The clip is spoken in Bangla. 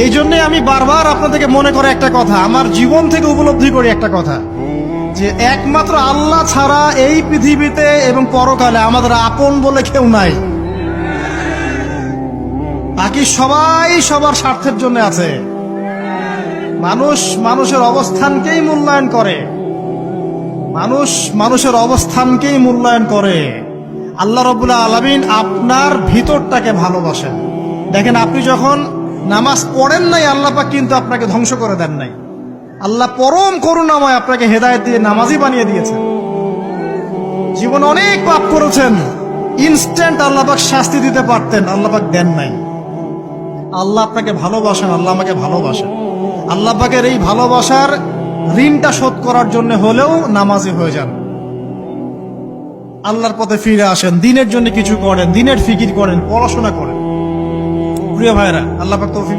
এই জন্য আমি বারবার আপনাদেরকে মনে করে একটা কথা, আমার জীবন থেকে উপলব্ধি করি একটা কথা, যে একমাত্র আল্লাহ ছাড়া এই পৃথিবীতে এবং পরকালে আমাদের আপন বলে কেউ নাই। বাকি সবাই সবার স্বার্থের জন্য আছে। মানুষ মানুষের অবস্থানকেই মূল্যায়ন করে, মানুষ মানুষের অবস্থানকেই মূল্যায়ন করে। আল্লাহ রাব্বুল আলামিন আপনার ভিতরটাকে ভালোবাসেন। দেখেন, আপনি যখন নামাজ পড়েন নাই, আল্লাহ পাক কিন্তু আপনাকে ধ্বংস করে দেন নাই। আল্লাহ পরম করুণাময় আপনাকে হেদায়েত দিয়ে নামাজি বানিয়ে দিয়েছেন। জীবনে অনেক পাপ করেছেন, ইনস্ট্যান্ট আল্লাহ পাক শাস্তি দিতে পারতেন, আল্লাহ পাক দেন নাই। আল্লাহ আপনাকে ভালোবাসেন, আল্লাহ আমাকে ভালোবাসেন। আল্লাহ পাকের এই ভালোবাসার ঋণটা শোধ করার জন্য হলেও নামাজি হয়ে যান, আল্লাহর পথে ফিরে আসেন, দিনের জন্য কিছু করেন, দিনের ফিকির করেন, পড়াশোনা করেন। প্রিয় ভাইরা, আল্লাহ পাক তৌফিক